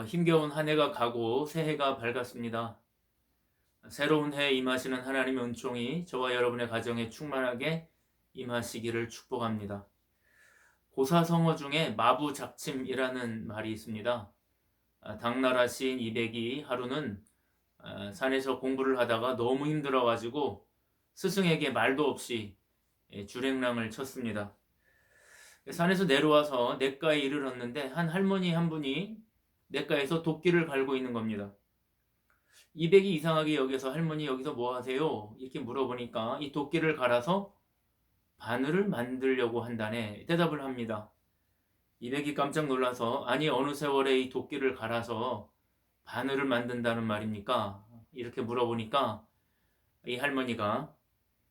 힘겨운 한 해가 가고 새해가 밝았습니다. 새로운 해에 임하시는 하나님의 은총이 저와 여러분의 가정에 충만하게 임하시기를 축복합니다. 고사성어 중에 마부작침이라는 말이 있습니다. 당나라 시인 이백이 하루는 산에서 공부를 하다가 너무 힘들어가지고 스승에게 말도 없이 주랭랑을 쳤습니다. 산에서 내려와서 냇가에 이르렀는데 한 할머니 한 분이 냇가에서 도끼를 갈고 있는 겁니다. 이백이 이상하게 여기서 할머니 여기서 뭐 하세요? 이렇게 물어보니까 이 도끼를 갈아서 바늘을 만들려고 한다네 대답을 합니다. 이백이 깜짝 놀라서 아니 어느 세월에 이 도끼를 갈아서 바늘을 만든다는 말입니까? 이렇게 물어보니까 이 할머니가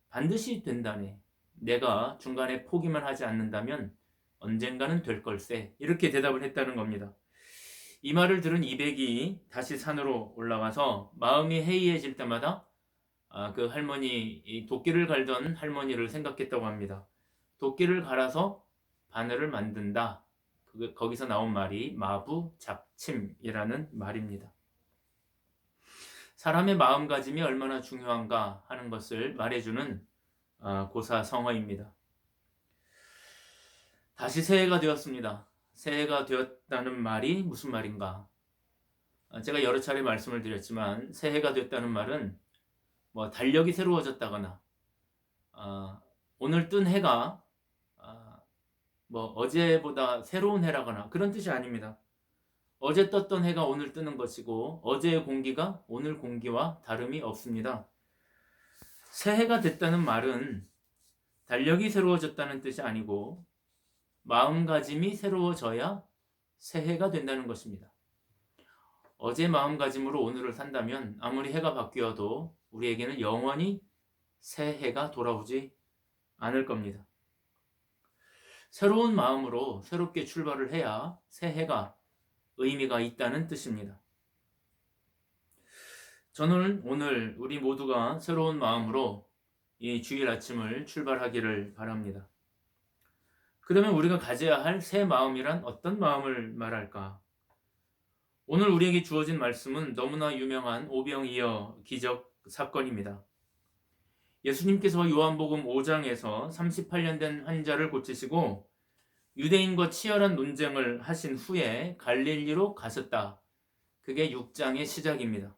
반드시 된다네. 내가 중간에 포기만 하지 않는다면 언젠가는 될 걸세. 이렇게 대답을 했다는 겁니다. 이 말을 들은 이백이 다시 산으로 올라가서 마음이 해이해질 때마다 그 할머니, 이 도끼를 갈던 할머니를 생각했다고 합니다. 도끼를 갈아서 바늘을 만든다. 거기서 나온 말이 마부작침이라는 말입니다. 사람의 마음가짐이 얼마나 중요한가 하는 것을 말해주는 고사성어입니다. 다시 새해가 되었습니다. 새해가 되었다는 말이 무슨 말인가? 제가 여러 차례 말씀을 드렸지만 새해가 됐다는 말은 뭐 달력이 새로워졌다거나 오늘 뜬 해가 뭐 어제보다 새로운 해라거나 그런 뜻이 아닙니다. 어제 떴던 해가 오늘 뜨는 것이고 어제의 공기가 오늘 공기와 다름이 없습니다. 새해가 됐다는 말은 달력이 새로워졌다는 뜻이 아니고 마음가짐이 새로워져야 새해가 된다는 것입니다. 어제 마음가짐으로 오늘을 산다면 아무리 해가 바뀌어도 우리에게는 영원히 새해가 돌아오지 않을 겁니다. 새로운 마음으로 새롭게 출발을 해야 새해가 의미가 있다는 뜻입니다. 저는 오늘 우리 모두가 새로운 마음으로 이 주일 아침을 출발하기를 바랍니다. 그러면 우리가 가져야 할 새 마음이란 어떤 마음을 말할까? 오늘 우리에게 주어진 말씀은 너무나 유명한 오병이어 기적 사건입니다. 예수님께서 요한복음 5장에서 38년 된 환자를 고치시고 유대인과 치열한 논쟁을 하신 후에 갈릴리로 가셨다. 그게 6장의 시작입니다.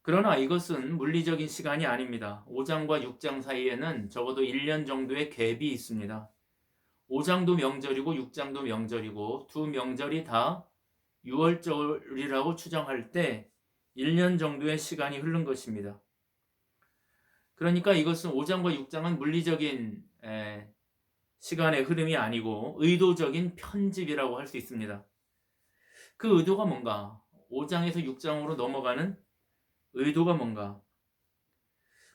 그러나 이것은 물리적인 시간이 아닙니다. 5장과 6장 사이에는 적어도 1년 정도의 갭이 있습니다. 5장도 명절이고 6장도 명절이고 두 명절이 다 6월절이라고 추정할 때 1년 정도의 시간이 흐른 것입니다. 그러니까 이것은 5장과 6장은 물리적인 시간의 흐름이 아니고 의도적인 편집이라고 할 수 있습니다. 그 의도가 뭔가? 5장에서 6장으로 넘어가는 의도가 뭔가?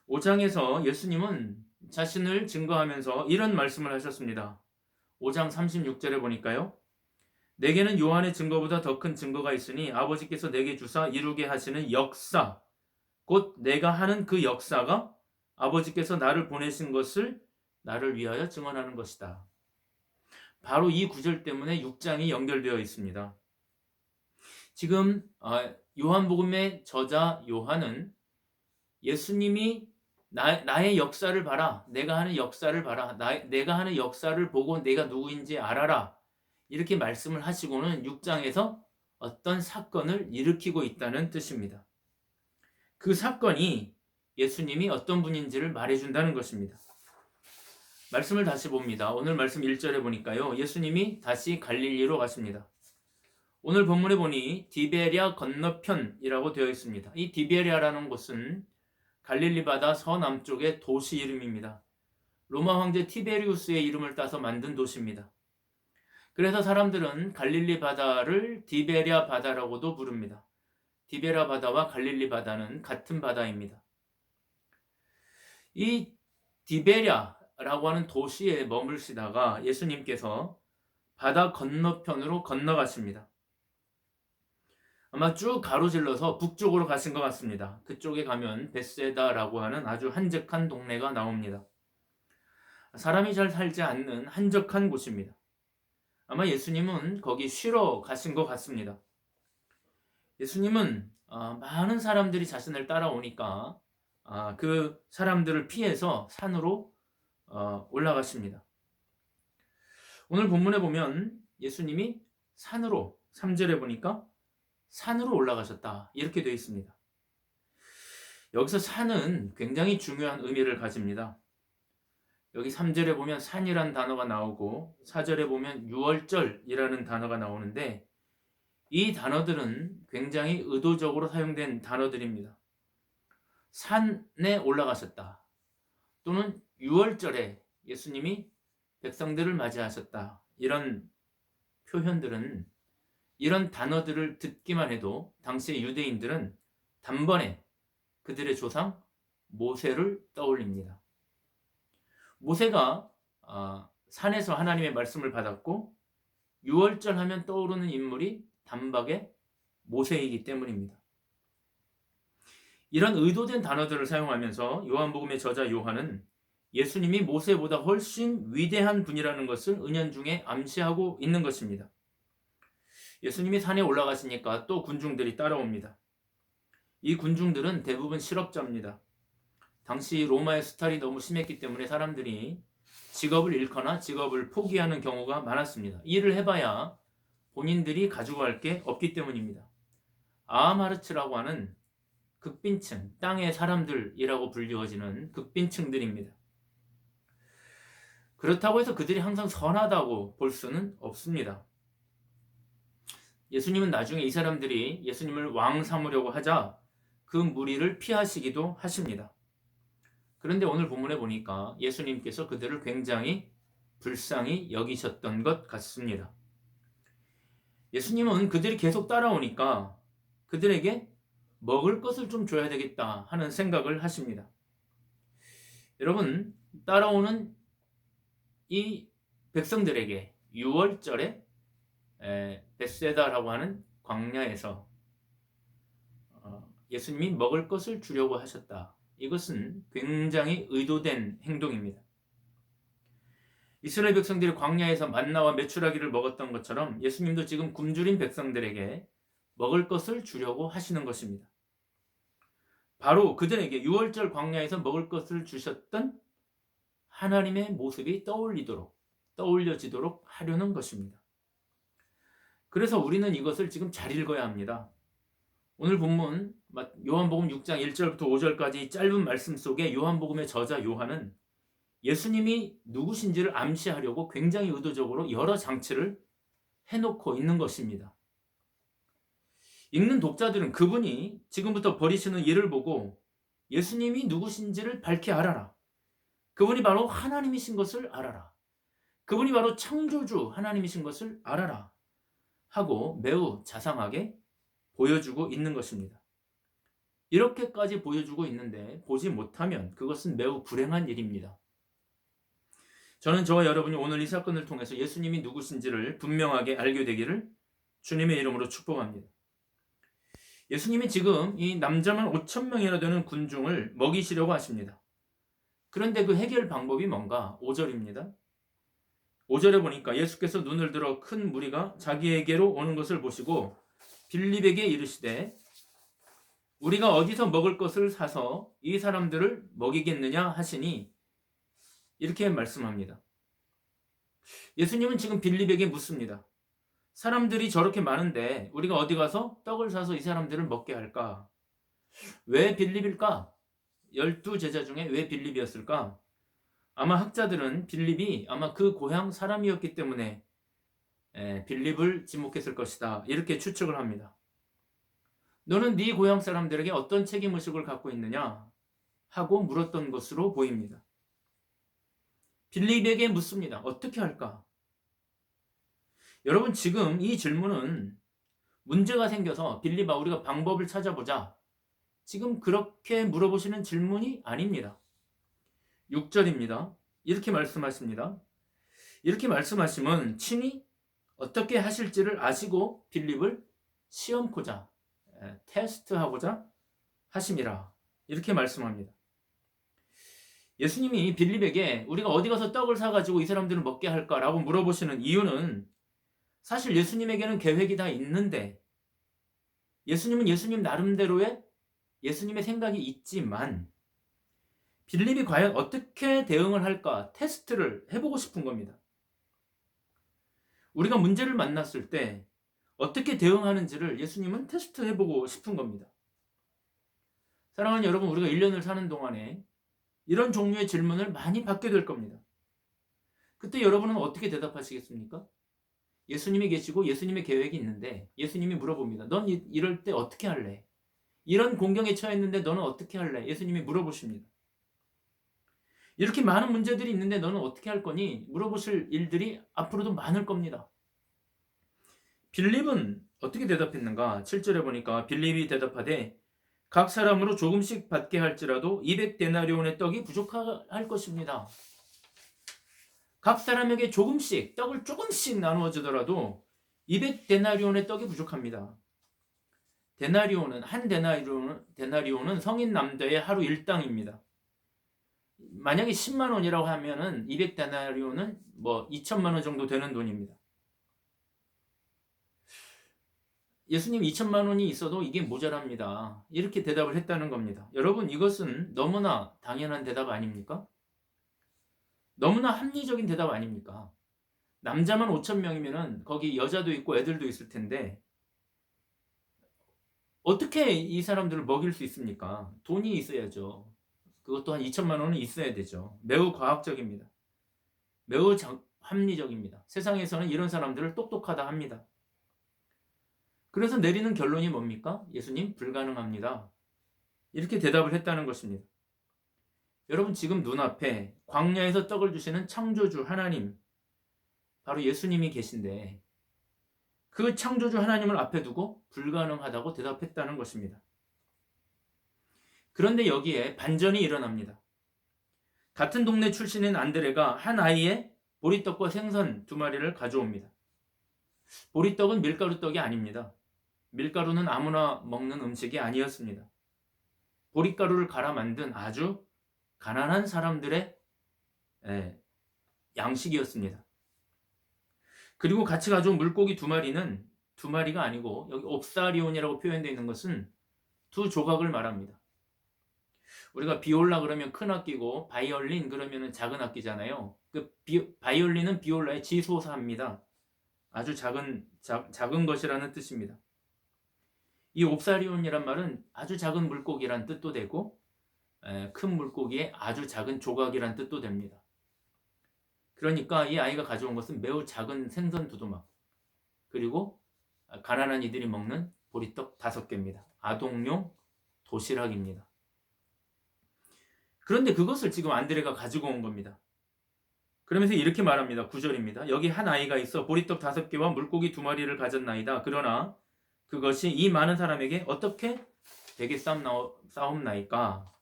5장에서 예수님은 자신을 증거하면서 이런 말씀을 하셨습니다. 5장 36절에 보니까요. 내게는 요한의 증거보다 더 큰 증거가 있으니 아버지께서 내게 주사 이루게 하시는 역사, 곧 내가 하는 그 역사가 아버지께서 나를 보내신 것을 나를 위하여 증언하는 것이다. 바로 이 구절 때문에 6장이 연결되어 있습니다. 지금 요한복음의 저자 요한은 예수님이 나의 역사를 봐라. 내가 하는 역사를 봐라. 내가 하는 역사를 보고 내가 누구인지 알아라. 이렇게 말씀을 하시고는 6장에서 어떤 사건을 일으키고 있다는 뜻입니다. 그 사건이 예수님이 어떤 분인지를 말해준다는 것입니다. 말씀을 다시 봅니다. 오늘 말씀 1절에 보니까요. 예수님이 다시 갈릴리로 가십니다. 오늘 본문에 보니 디베랴 건너편이라고 되어 있습니다. 이 디베랴라는 곳은 갈릴리 바다 서남쪽의 도시 이름입니다. 로마 황제 티베리우스의 이름을 따서 만든 도시입니다. 그래서 사람들은 갈릴리 바다를 디베랴 바다라고도 부릅니다. 디베랴 바다와 갈릴리 바다는 같은 바다입니다. 이 디베랴라고 하는 도시에 머물시다가 예수님께서 바다 건너편으로 건너가십니다. 아마 쭉 가로질러서 북쪽으로 가신 것 같습니다. 그쪽에 가면 벳세다라고 하는 아주 한적한 동네가 나옵니다. 사람이 잘 살지 않는 한적한 곳입니다. 아마 예수님은 거기 쉬러 가신 것 같습니다. 예수님은 많은 사람들이 자신을 따라오니까 그 사람들을 피해서 산으로 올라가십니다. 오늘 본문에 보면 예수님이 산으로 3절에 보니까 산으로 올라가셨다 이렇게 되어 있습니다. 여기서 산은 굉장히 중요한 의미를 가집니다. 여기 3절에 보면 산이란 단어가 나오고 4절에 보면 유월절이라는 단어가 나오는데 이 단어들은 굉장히 의도적으로 사용된 단어들입니다. 산에 올라가셨다 또는 유월절에 예수님이 백성들을 맞이하셨다 이런 표현들은 이런 단어들을 듣기만 해도 당시의 유대인들은 단번에 그들의 조상 모세를 떠올립니다. 모세가 산에서 하나님의 말씀을 받았고 유월절 하면 떠오르는 인물이 단박에 모세이기 때문입니다. 이런 의도된 단어들을 사용하면서 요한복음의 저자 요한은 예수님이 모세보다 훨씬 위대한 분이라는 것을 은연중에 암시하고 있는 것입니다. 예수님이 산에 올라가시니까 또 군중들이 따라옵니다. 이 군중들은 대부분 실업자입니다. 당시 로마의 수탈이 너무 심했기 때문에 사람들이 직업을 잃거나 직업을 포기하는 경우가 많았습니다. 일을 해봐야 본인들이 가지고 갈 게 없기 때문입니다. 아하마르츠라고 하는 극빈층, 땅의 사람들이라고 불리워지는 극빈층들입니다. 그렇다고 해서 그들이 항상 선하다고 볼 수는 없습니다. 예수님은 나중에 이 사람들이 예수님을 왕 삼으려고 하자 그 무리를 피하시기도 하십니다. 그런데 오늘 본문에 보니까 예수님께서 그들을 굉장히 불쌍히 여기셨던 것 같습니다. 예수님은 그들이 계속 따라오니까 그들에게 먹을 것을 좀 줘야 되겠다 하는 생각을 하십니다. 여러분, 따라오는 이 백성들에게 유월절에 벳세다라고 하는 광야에서 예수님이 먹을 것을 주려고 하셨다. 이것은 굉장히 의도된 행동입니다. 이스라엘 백성들이 광야에서 만나와 메추라기를 먹었던 것처럼 예수님도 지금 굶주린 백성들에게 먹을 것을 주려고 하시는 것입니다. 바로 그들에게 유월절 광야에서 먹을 것을 주셨던 하나님의 모습이 떠올려지도록 하려는 것입니다. 그래서 우리는 이것을 지금 잘 읽어야 합니다. 오늘 본문 요한복음 6장 1절부터 5절까지 짧은 말씀 속에 요한복음의 저자 요한은 예수님이 누구신지를 암시하려고 굉장히 의도적으로 여러 장치를 해놓고 있는 것입니다. 읽는 독자들은 그분이 지금부터 벌이시는 일을 보고 예수님이 누구신지를 밝히 알아라. 그분이 바로 하나님이신 것을 알아라. 그분이 바로 창조주 하나님이신 것을 알아라. 하고 매우 자상하게 보여주고 있는 것입니다. 이렇게까지 보여주고 있는데 보지 못하면 그것은 매우 불행한 일입니다. 저는 저와 여러분이 오늘 이 사건을 통해서 예수님이 누구신지를 분명하게 알게 되기를 주님의 이름으로 축복합니다. 예수님이 지금 이 남자만 5,000명이나 되는 군중을 먹이시려고 하십니다. 그런데 그 해결 방법이 뭔가? 5절입니다. 5절에 보니까 예수께서 눈을 들어 큰 무리가 자기에게로 오는 것을 보시고 빌립에게 이르시되 우리가 어디서 먹을 것을 사서 이 사람들을 먹이겠느냐 하시니 이렇게 말씀합니다. 예수님은 지금 빌립에게 묻습니다. 사람들이 저렇게 많은데 우리가 어디 가서 떡을 사서 이 사람들을 먹게 할까? 왜 빌립일까? 12제자 중에 왜 빌립이었을까? 아마 학자들은 빌립이 아마 그 고향 사람이었기 때문에 빌립을 지목했을 것이다. 이렇게 추측을 합니다. 너는 네 고향 사람들에게 어떤 책임의식을 갖고 있느냐? 하고 물었던 것으로 보입니다. 빌립에게 묻습니다. 어떻게 할까? 여러분 지금 이 질문은 문제가 생겨서 빌립아 우리가 방법을 찾아보자. 지금 그렇게 물어보시는 질문이 아닙니다. 6절입니다. 이렇게 말씀하십니다. 이렇게 말씀하시면 친히 어떻게 하실지를 아시고 빌립을 시험코자 테스트하고자 하심이라 이렇게 말씀합니다. 예수님이 빌립에게 우리가 어디 가서 떡을 사가지고 이 사람들을 먹게 할까라고 물어보시는 이유는 사실 예수님에게는 계획이 다 있는데 예수님은 예수님 나름대로의 예수님의 생각이 있지만 빌립이 과연 어떻게 대응을 할까 테스트를 해보고 싶은 겁니다. 우리가 문제를 만났을 때 어떻게 대응하는지를 예수님은 테스트해보고 싶은 겁니다. 사랑하는 여러분, 우리가 1년을 사는 동안에 이런 종류의 질문을 많이 받게 될 겁니다. 그때 여러분은 어떻게 대답하시겠습니까? 예수님이 계시고 예수님의 계획이 있는데 예수님이 물어봅니다. 넌 이럴 때 어떻게 할래? 이런 공경에 처했는데 너는 어떻게 할래? 예수님이 물어보십니다. 이렇게 많은 문제들이 있는데 너는 어떻게 할 거니? 물어보실 일들이 앞으로도 많을 겁니다. 빌립은 어떻게 대답했는가? 7절에 보니까 빌립이 대답하되 각 사람으로 조금씩 받게 할지라도 200데나리온의 떡이 부족할 것입니다. 각 사람에게 조금씩 떡을 조금씩 나누어 주더라도 200데나리온의 떡이 부족합니다. 한 데나리온은 성인 남자의 하루 일당입니다. 만약에 10만 원이라고 하면은 200데나리온은 2천만 원 정도 되는 돈입니다. 예수님 2천만 원이 있어도 이게 모자랍니다. 이렇게 대답을 했다는 겁니다. 여러분, 이것은 너무나 당연한 대답 아닙니까? 너무나 합리적인 대답 아닙니까? 남자만 5천 명이면은 거기 여자도 있고 애들도 있을 텐데 어떻게 이 사람들을 먹일 수 있습니까? 돈이 있어야죠. 그것도 한 2천만 원은 있어야 되죠. 매우 과학적입니다. 매우 합리적입니다. 세상에서는 이런 사람들을 똑똑하다 합니다. 그래서 내리는 결론이 뭡니까? 예수님, 불가능합니다. 이렇게 대답을 했다는 것입니다. 여러분, 지금 눈앞에 광야에서 떡을 주시는 창조주 하나님, 바로 예수님이 계신데 그 창조주 하나님을 앞에 두고 불가능하다고 대답했다는 것입니다. 그런데 여기에 반전이 일어납니다. 같은 동네 출신인 안드레가 한 아이의 보리떡과 생선 2마리를 가져옵니다. 보리떡은 밀가루떡이 아닙니다. 밀가루는 아무나 먹는 음식이 아니었습니다. 보리가루를 갈아 만든 아주 가난한 사람들의 양식이었습니다. 그리고 같이 가져온 물고기 2마리는 2마리가 아니고 여기 옵사리온이라고 표현되어 있는 것은 2조각을 말합니다. 우리가 비올라 그러면 큰 악기고 바이올린 그러면 작은 악기잖아요. 바이올린은 비올라의 지소사입니다. 아주 작은 것이라는 뜻입니다. 이 옵사리온이란 말은 아주 작은 물고기란 뜻도 되고 큰 물고기의 아주 작은 조각이란 뜻도 됩니다. 그러니까 이 아이가 가져온 것은 매우 작은 생선 2조각 그리고 가난한 이들이 먹는 보리떡 5개입니다. 아동용 도시락입니다. 그런데 그것을 지금 안드레가 가지고 온 겁니다. 그러면서 이렇게 말합니다. 9절입니다. 여기 한 아이가 있어 보리떡 5개와 물고기 2마리를 가졌나이다. 그러나 그것이 이 많은 사람에게 어떻게 되겠사옵나이까?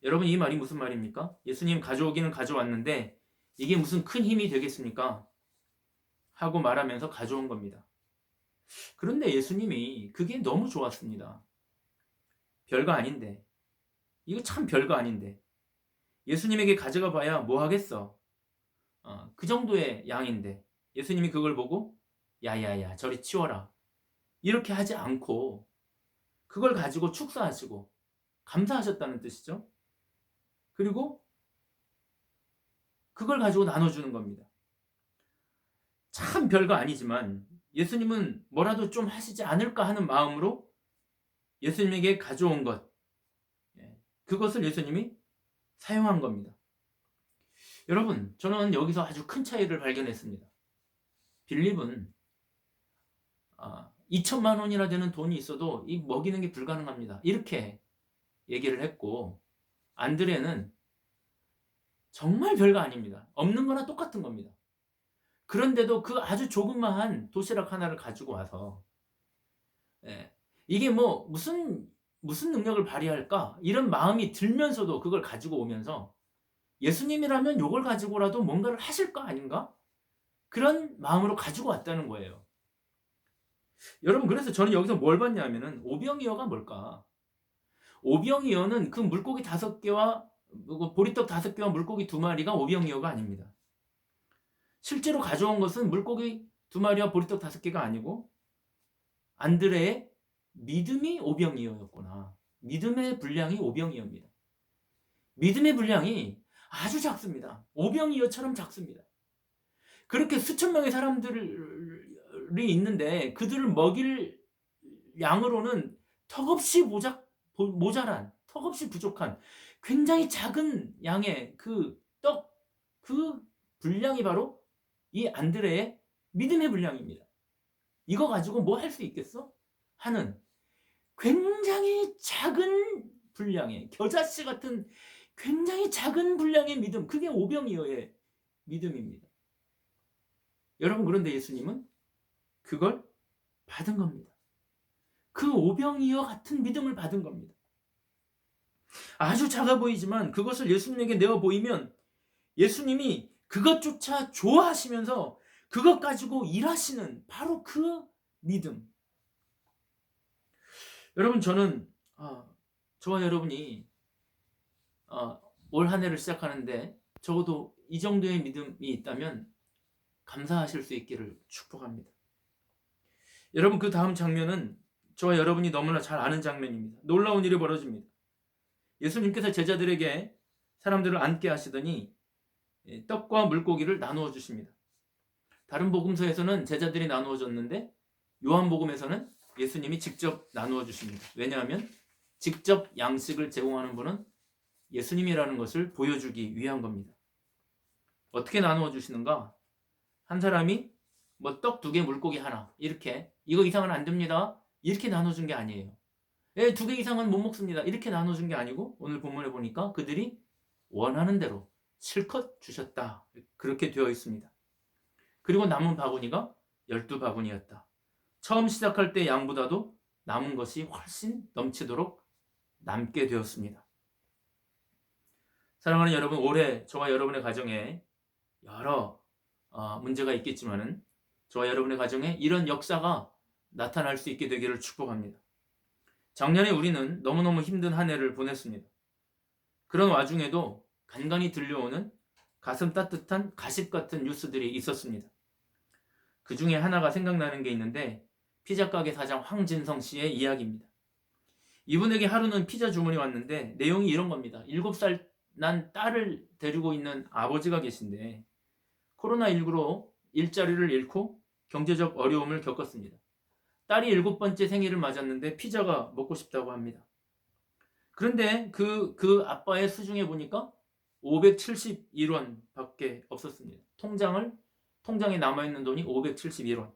여러분, 이 말이 무슨 말입니까? 예수님 가져오기는 가져왔는데 이게 무슨 큰 힘이 되겠습니까? 하고 말하면서 가져온 겁니다. 그런데 예수님이 그게 너무 좋았습니다. 별거 아닌데. 이거 참 별거 아닌데. 예수님에게 가져가 봐야 뭐 하겠어? 그 정도의 양인데 예수님이 그걸 보고 야야야 저리 치워라 이렇게 하지 않고 그걸 가지고 축사하시고 감사하셨다는 뜻이죠. 그리고 그걸 가지고 나눠주는 겁니다. 참 별거 아니지만 예수님은 뭐라도 좀 하시지 않을까 하는 마음으로 예수님에게 가져온 것, 그것을 예수님이 사용한 겁니다. 여러분, 저는 여기서 아주 큰 차이를 발견했습니다. 빌립은 2천만 원이나 되는 돈이 있어도 이 먹이는 게 불가능합니다. 이렇게 얘기를 했고 안드레는 정말 별거 아닙니다. 없는 거나 똑같은 겁니다. 그런데도 그 아주 조그마한 도시락 하나를 가지고 와서 이게 무슨 능력을 발휘할까? 이런 마음이 들면서도 그걸 가지고 오면서 예수님이라면 이걸 가지고라도 뭔가를 하실 거 아닌가? 그런 마음으로 가지고 왔다는 거예요. 여러분, 그래서 저는 여기서 뭘 봤냐면은 오병이어가 뭘까? 오병이어는 그 물고기 5개와 보리떡 5개와 물고기 2마리가 오병이어가 아닙니다. 실제로 가져온 것은 물고기 2마리와 보리떡 5개가 아니고 안드레의 믿음이 오병이어였구나. 믿음의 분량이 오병이어입니다. 믿음의 분량이 아주 작습니다. 오병이어처럼 작습니다. 그렇게 수천 명의 사람들이 있는데 그들을 먹일 양으로는 턱없이 모자란, 턱없이 부족한 굉장히 작은 양의 그 떡, 그 분량이 바로 이 안드레의 믿음의 분량입니다. 이거 가지고 뭐 할 수 있겠어? 하는 굉장히 작은 분량의, 겨자씨 같은 굉장히 작은 분량의 믿음, 그게 오병이어의 믿음입니다. 여러분, 그런데 예수님은 그걸 받은 겁니다. 그 오병이어 같은 믿음을 받은 겁니다. 아주 작아 보이지만 그것을 예수님에게 내어 보이면 예수님이 그것조차 좋아하시면서 그것 가지고 일하시는 바로 그 믿음. 여러분, 저는 저와 여러분이 올 한 해를 시작하는데 적어도 이 정도의 믿음이 있다면 감사하실 수 있기를 축복합니다. 여러분, 그 다음 장면은 저와 여러분이 너무나 잘 아는 장면입니다. 놀라운 일이 벌어집니다. 예수님께서 제자들에게 사람들을 앉게 하시더니 떡과 물고기를 나누어 주십니다. 다른 복음서에서는 제자들이 나누어 줬는데 요한복음에서는 예수님이 직접 나누어 주십니다. 왜냐하면 직접 양식을 제공하는 분은 예수님이라는 것을 보여주기 위한 겁니다. 어떻게 나누어 주시는가? 한 사람이 뭐 떡 2개, 물고기 하나, 이렇게, 이거 이상은 안 됩니다, 이렇게 나눠준 게 아니에요. 2개 이상은 못 먹습니다, 이렇게 나눠준 게 아니고 오늘 본문에 보니까 그들이 원하는 대로 실컷 주셨다, 그렇게 되어 있습니다. 그리고 남은 바구니가 12바구니였다. 처음 시작할 때 양보다도 남은 것이 훨씬 넘치도록 남게 되었습니다. 사랑하는 여러분, 올해 저와 여러분의 가정에 여러 문제가 있겠지만은 저와 여러분의 가정에 이런 역사가 나타날 수 있게 되기를 축복합니다. 작년에 우리는 너무너무 힘든 한 해를 보냈습니다. 그런 와중에도 간간히 들려오는 가슴 따뜻한 가십 같은 뉴스들이 있었습니다. 그 중에 하나가 생각나는 게 있는데 피자 가게 사장 황진성 씨의 이야기입니다. 이분에게 하루는 피자 주문이 왔는데 내용이 이런 겁니다. 7살 난 딸을 데리고 있는 아버지가 계신데 코로나19로 일자리를 잃고 경제적 어려움을 겪었습니다. 딸이 7번째 생일을 맞았는데 피자가 먹고 싶다고 합니다. 그런데 그 아빠의 수중에 보니까 571원 밖에 없었습니다. 통장에 남아있는 돈이 571원.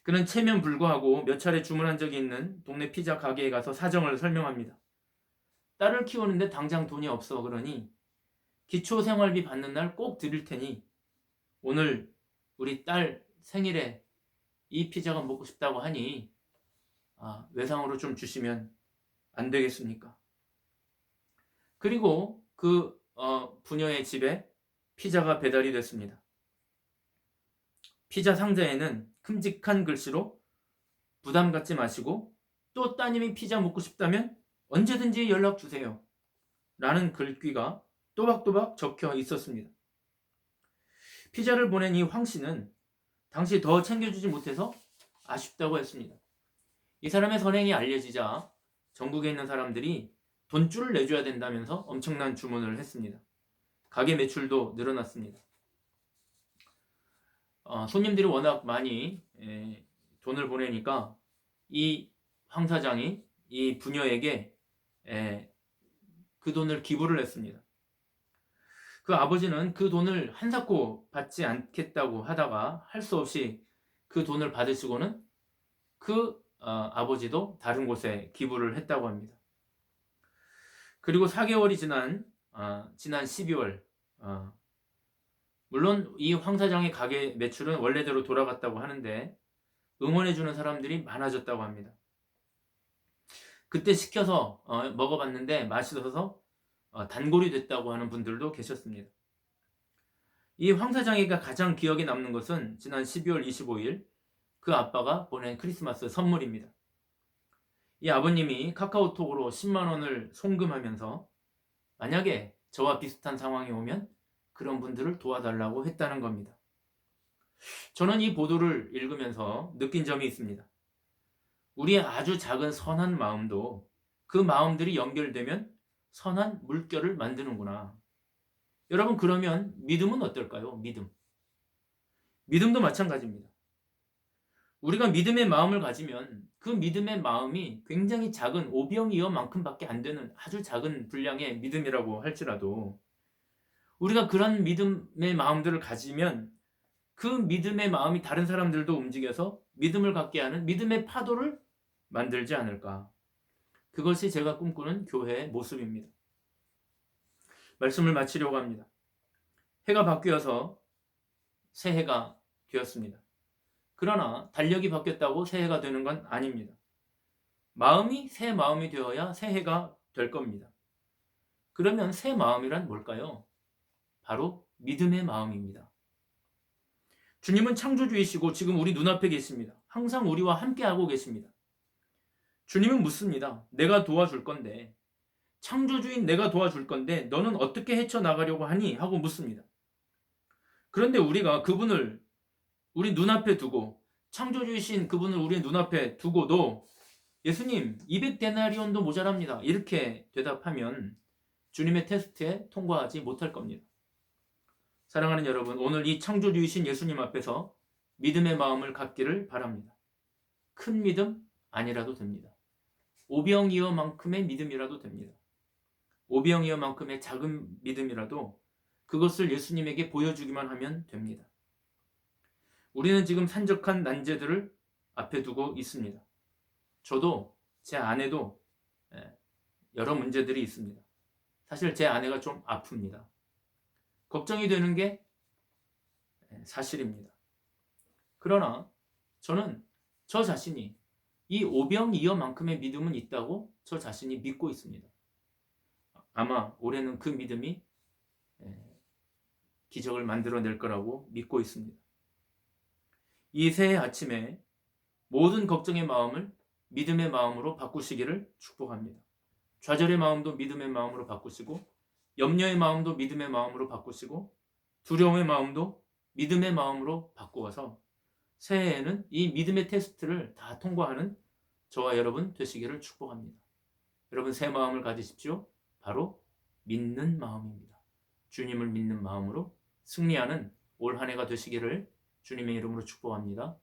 그는 체면 불구하고 몇 차례 주문한 적이 있는 동네 피자 가게에 가서 사정을 설명합니다. 딸을 키우는데 당장 돈이 없어. 그러니 기초생활비 받는 날 꼭 드릴 테니 오늘 우리 딸 생일에 이 피자가 먹고 싶다고 하니 외상으로 좀 주시면 안 되겠습니까? 그리고 그 부녀의 집에 피자가 배달이 됐습니다. 피자 상자에는 큼직한 글씨로 부담 갖지 마시고 또 따님이 피자 먹고 싶다면 언제든지 연락 주세요 라는 글귀가 또박또박 적혀 있었습니다. 피자를 보낸 이 황 씨는 당시 더 챙겨주지 못해서 아쉽다고 했습니다. 이 사람의 선행이 알려지자 전국에 있는 사람들이 돈줄을 내줘야 된다면서 엄청난 주문을 했습니다. 가게 매출도 늘어났습니다. 손님들이 워낙 많이 돈을 보내니까 이 황 사장이 이 부녀에게 그 돈을 기부를 했습니다. 그 아버지는 그 돈을 한사코 받지 않겠다고 하다가 할 수 없이 그 돈을 받으시고는 그 아버지도 다른 곳에 기부를 했다고 합니다. 그리고 4개월이 지난 12월 물론 이 황 사장의 가게 매출은 원래대로 돌아갔다고 하는데 응원해주는 사람들이 많아졌다고 합니다. 그때 시켜서 먹어봤는데 맛있어서 단골이 됐다고 하는 분들도 계셨습니다. 이 황 사장이가 가장 기억에 남는 것은 지난 12월 25일 그 아빠가 보낸 크리스마스 선물입니다. 이 아버님이 카카오톡으로 10만 원을 송금하면서 만약에 저와 비슷한 상황이 오면 그런 분들을 도와달라고 했다는 겁니다. 저는 이 보도를 읽으면서 느낀 점이 있습니다. 우리의 아주 작은 선한 마음도 그 마음들이 연결되면 선한 물결을 만드는구나. 여러분, 그러면 믿음은 어떨까요? 믿음도 마찬가지입니다. 우리가 믿음의 마음을 가지면 그 믿음의 마음이 굉장히 작은 오병이어만큼밖에 안 되는 아주 작은 분량의 믿음이라고 할지라도 우리가 그런 믿음의 마음들을 가지면 그 믿음의 마음이 다른 사람들도 움직여서 믿음을 갖게 하는 믿음의 파도를 만들지 않을까. 그것이 제가 꿈꾸는 교회의 모습입니다. 말씀을 마치려고 합니다. 해가 바뀌어서 새해가 되었습니다. 그러나 달력이 바뀌었다고 새해가 되는 건 아닙니다. 마음이 새 마음이 되어야 새해가 될 겁니다. 그러면 새 마음이란 뭘까요? 바로 믿음의 마음입니다. 주님은 창조주이시고 지금 우리 눈앞에 계십니다. 항상 우리와 함께하고 계십니다. 주님은 묻습니다. 내가 도와줄 건데, 창조주인 내가 도와줄 건데 너는 어떻게 헤쳐나가려고 하니? 하고 묻습니다. 그런데 우리가 그분을 우리 눈앞에 두고, 창조주이신 그분을 우리 눈앞에 두고도 예수님 200데나리온도 모자랍니다, 이렇게 대답하면 주님의 테스트에 통과하지 못할 겁니다. 사랑하는 여러분, 오늘 이 창조주이신 예수님 앞에서 믿음의 마음을 갖기를 바랍니다. 큰 믿음 아니라도 됩니다. 오병이어만큼의 믿음이라도 됩니다. 오병이어만큼의 작은 믿음이라도 그것을 예수님에게 보여주기만 하면 됩니다. 우리는 지금 산적한 난제들을 앞에 두고 있습니다. 저도 제 아내도 여러 문제들이 있습니다. 사실 제 아내가 좀 아픕니다. 걱정이 되는 게 사실입니다. 그러나 저는 저 자신이 이 오병이어만큼의 믿음은 있다고 저 자신이 믿고 있습니다. 아마 올해는 그 믿음이 기적을 만들어낼 거라고 믿고 있습니다. 이 새해 아침에 모든 걱정의 마음을 믿음의 마음으로 바꾸시기를 축복합니다. 좌절의 마음도 믿음의 마음으로 바꾸시고, 염려의 마음도 믿음의 마음으로 바꾸시고, 두려움의 마음도 믿음의 마음으로 바꾸어서 새해에는 이 믿음의 테스트를 다 통과하는 저와 여러분 되시기를 축복합니다. 여러분, 새 마음을 가지십시오. 바로 믿는 마음입니다. 주님을 믿는 마음으로 승리하는 올 한 해가 되시기를 주님의 이름으로 축복합니다.